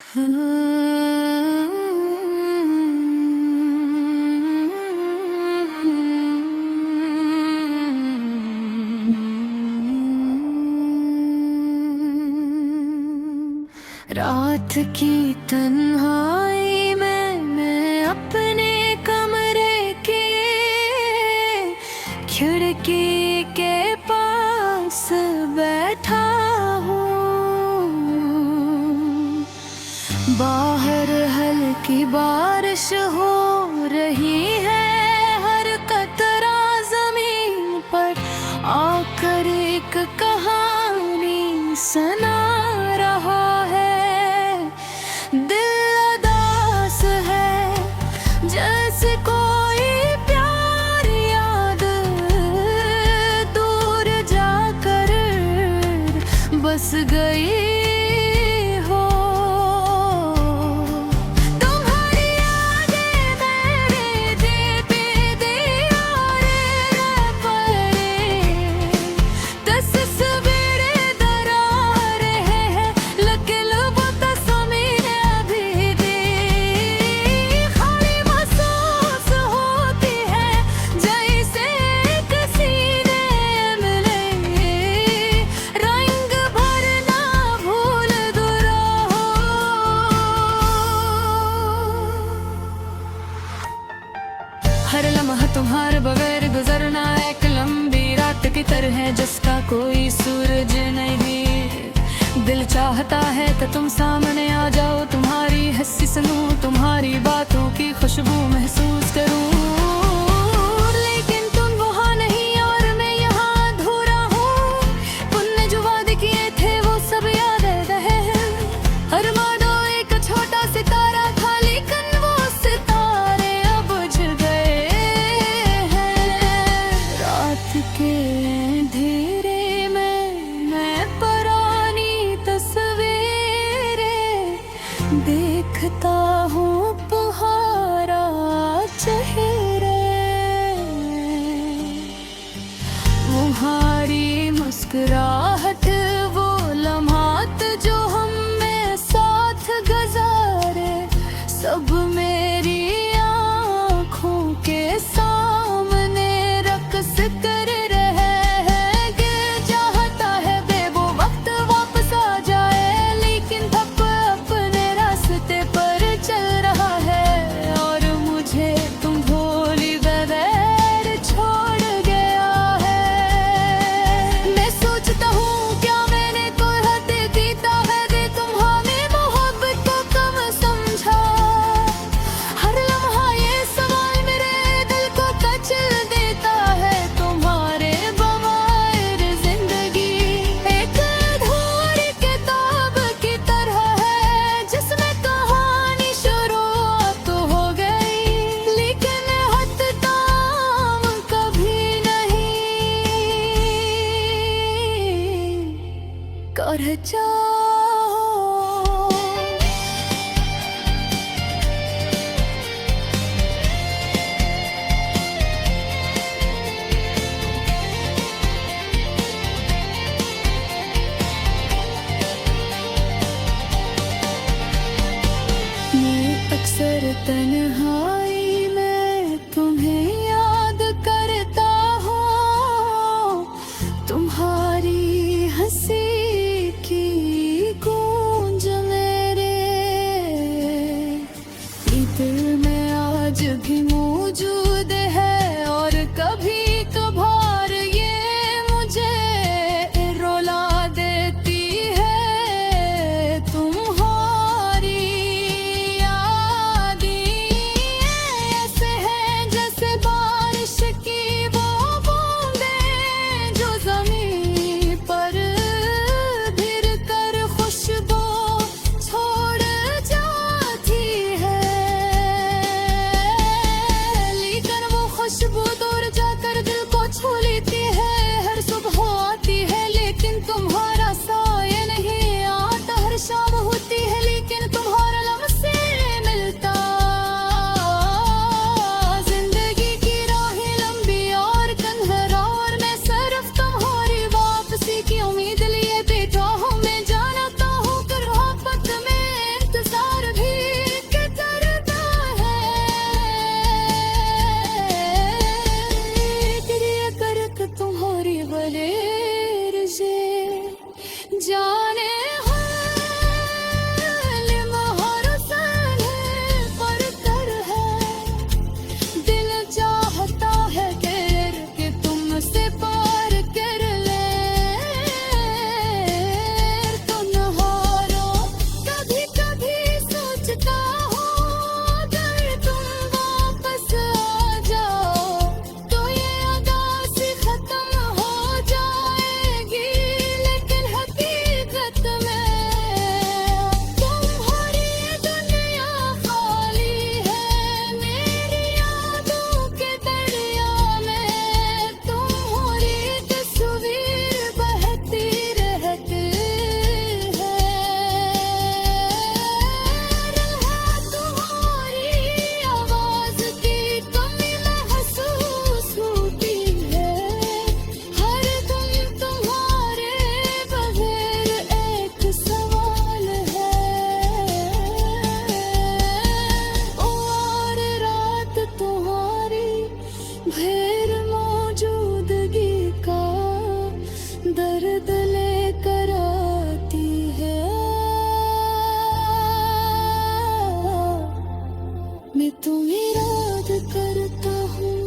रात की तन्हाई में मैं अपने कमरे के खिड़की के पास बैठा हूँ। बाहर हल्की बारिश हो रही है, हर कतरा जमीन पर आकर एक कहानी सुना रहा है। दिल उदास है जैसे कोई प्यार याद दूर जाकर बस गई हो। तुम्हारी यादें मेरे दिल पे दीवारें पड़े, दस सवेरे दरार है लगे लब तस्वीर अभी भी खाली महसूस होती है जैसे किसी ने मिले रंग भरना भूल दूर हो। हर लम्हा तुम्हारे बगैर गुजरना एक लंबी रात की तरह है जिसका कोई सूरज नहीं। दिल चाहता है कि तुम सामने आ जाओ, तुम्हारी हंसी सुनूं, तुम्हारी बातों की खुशबू महसूस करूं। लेकिन तुम वहाँ नहीं और मैं यहाँ अधूरा हूँ। तुमने जो वादे किए थे वो सब याद रहे हैं। हर मानो एक छोटा सितारा था लेकिन वो सितारे अब बुझ गए हैं। रात के अंधेरे में मैं पुरानी तस्वीरें देखता हूँ, तुम्हारा चेहरे, तुम्हारी मुस्कुराहट, वो लम्हात जो हमने साथ गुजारे, सब मेरी आँखों के सामने रक्स कर रहे हैं। गिर चाहता है बेबो वक्त वापस आ जाए, लेकिन धप अपने रास्ते पर चल रहा है और मुझे तुम भोली बगैर छोड़ गया है। मैं सोचता हूँ क्या मैंने कोई हद कीता है, दे तुम्हारी मोहब्बत को कम समझा। हर लम्हा ये सवाल मेरे दिल को कचल देता है। तुम्हारे बगैर जिंदगी एक अधूरी किताब की तरह है जिसमें कहानी शुरू तो हो गई लेकिन ख़त्म कभी नहीं कर जाओ। मैं अक्सर तन्हाई में तुम्हें याद करता हूँ। तुम्हारी हंसी की गूंज मेरे दिल में आज भी मौजूद है और कभी कभार ये मुझे रुला देती है। तुम्हारी यादें मैं तुम्हें याद करता हूँ,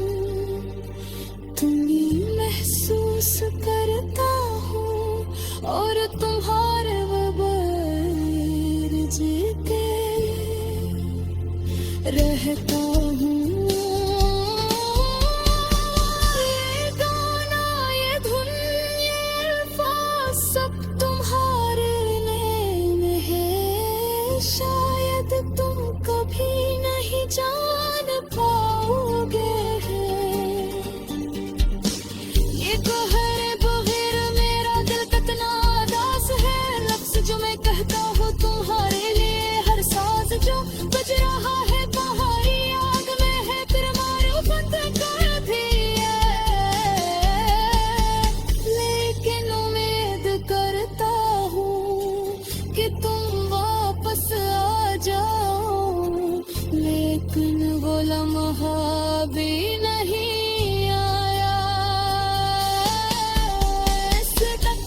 तुम्हें महसूस करता हूँ और तुम्हारे बगैर जीते रहता हूँ। ये गाना, ये धुन, ये अल्फाज सब तुम्हारे नाम है, शायद तुम कभी नहीं जान पाओगे। ये कहरे बगैर मेरा दिल कितना उदास है, लफ्ज जो मैं कहता हूँ तुम्हारे लिए, हर साज जो बज रहा है तुम्हारी याद में है, फिर मारूफत कर भी है। लेकिन उम्मीद करता हूँ कि तुम वापस आ जाओ, लेकिन वो लम्हा भी नहीं आया। इस तक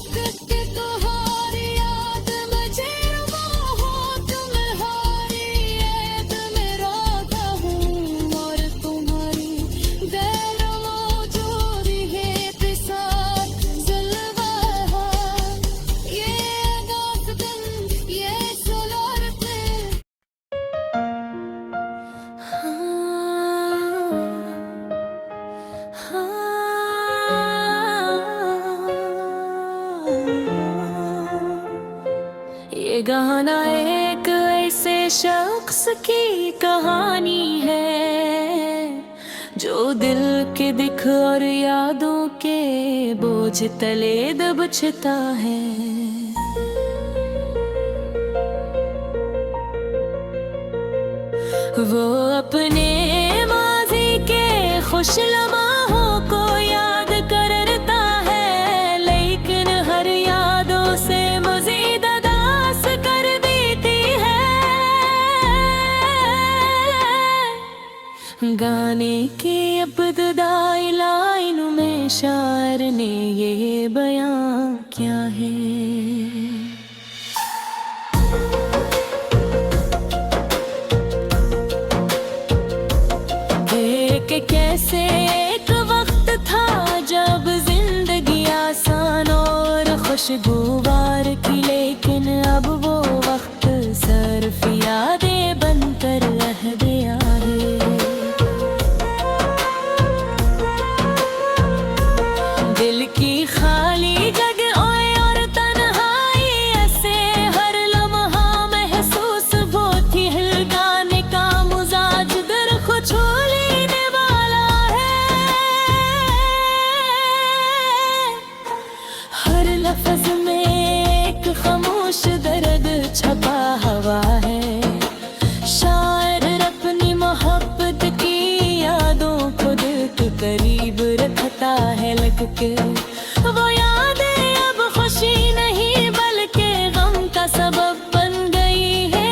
के तुम्हारी याद मुझे रुबा हो, तुम्हारी याद में रोता हूँ और तुम्हारी गैर मौजूदी है के साथ जलवा है। ये दास्तान, ये सुलारतें, ये गाना एक ऐसे शख्स की कहानी है जो दिल के दिख और यादों के बोझ तले दबचता है। वो अपने माजी के खुश लम्हों को याद करता है, लेकिन हर यादों से मजीद अदास कर देती है। गाने की इब्तिदाई लाइनों में शायर ने ये बयां किया है। कि कैसे एक वक्त था जब जिंदगी आसान और खुशगवार थी, लेकिन अब वो वक्त सिर्फ यादें बनकर रह गया है। दिल की खाली जगह और तन्हाई ऐसे हर लम्हा महसूस होती है। गाने का मुजाज दर को छू लेने वाला है, हर लफ्ज में एक खामोश दर्द छपा हुआ है। शायर अपनी मोहब्बत की यादों को दिल के करीब रखता है लग के। वो यादें अब खुशी नहीं बल्कि गम का सबब बन गई है।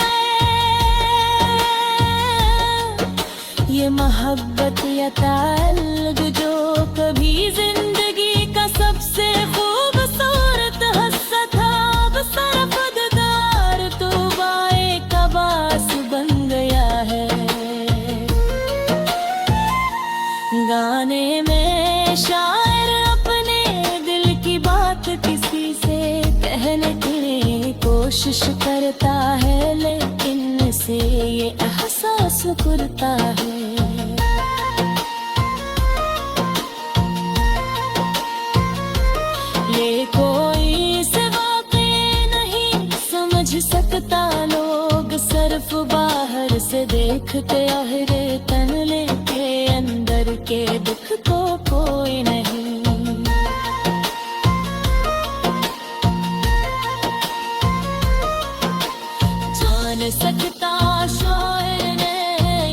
ये मोहब्बत या ताल्लुक जो कभी जिंदगी का सबसे खूबसूरत हिस्सा था, अब सरफदार तो बाए कबास बन गया है। गाने में शायर अपने दिल की बात किसी से कहने की कोशिश करता है, लेकिन से ये एहसास करता है। ये कोई से वाक़े नहीं समझ सकता, लोग सिर्फ बाहर से देखते आहरे तन, लेके अंदर के दुख को कोई नहीं। जान सकता शायर ने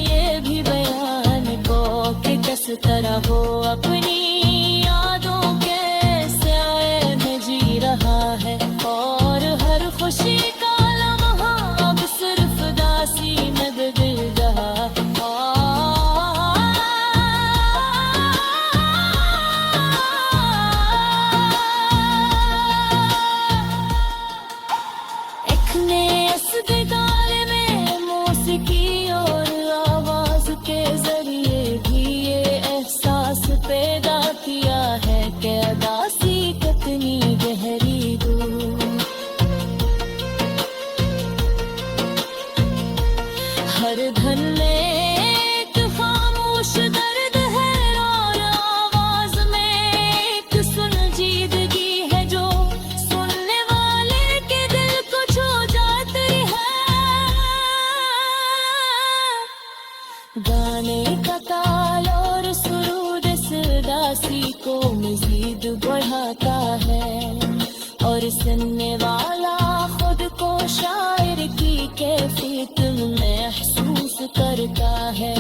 ये भी बयान को कि किस तरह हो अपनी यादों के साए में जी रहा है, और हर खुशी का लम्हा अब सिर्फ दासी में बदल रहा है। एक ने इस दिगाले में मौसीकी और आवाज हर धन में एक खामोश दर्द है और आवाज में एक सुलझीदगी है जो सुनने वाले के दिल को छू जाती है। गाने का ताल और सुरूद इस उदासी को मजीद बढ़ाता है और सुनने वाला खुद को शायर की कैफियत महसूस करता है।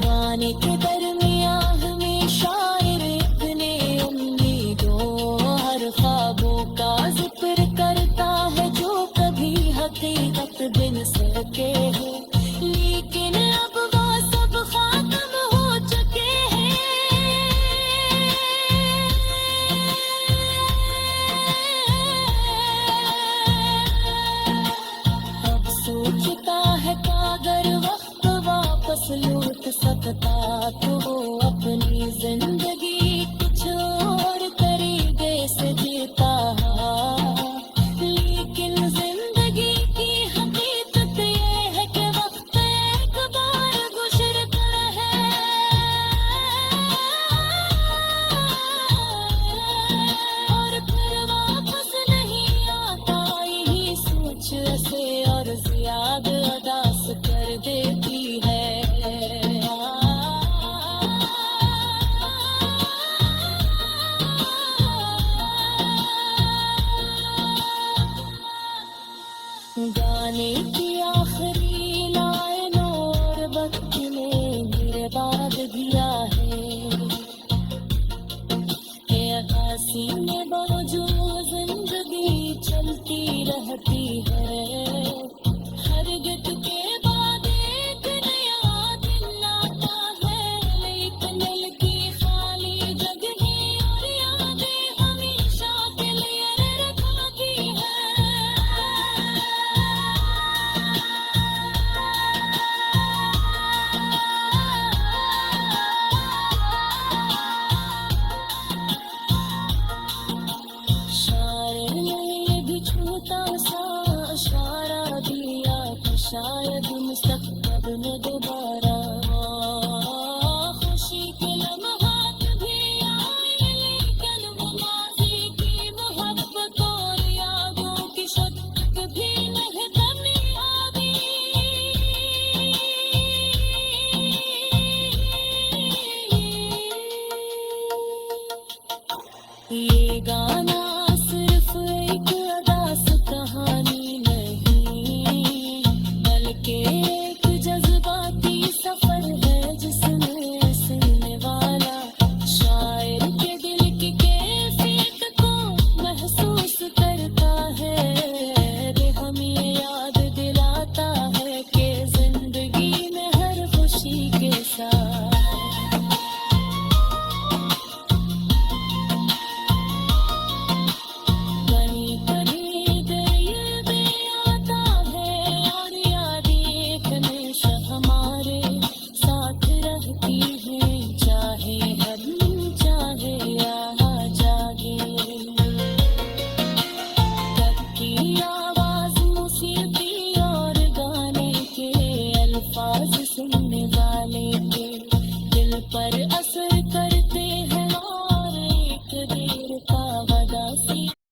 गाने के दरमियान में शायर अपने उम्मीदों हर ख्वाबों का जिक्र करता है जो कभी हकीकत बन सके हैं, लेकिन अब वो सब खात्म हो चुके हैं। अब सोचता है कागर वक्त वापस लौट सकता तो वो अपनी जिंदगी कुछ और तरीके से जीता, लेकिन जिंदगी की हकीकत ये है कि वक्त एक बार गुजरता है और फिर वापस नहीं आता। यही सोच ऐसे और ज्यादा अदास कर देती है। गाने की आखिरी लाइन और वक्त ने मेरे बाद दिया है, हंसी में बावजूद जिंदगी चलती रहती है।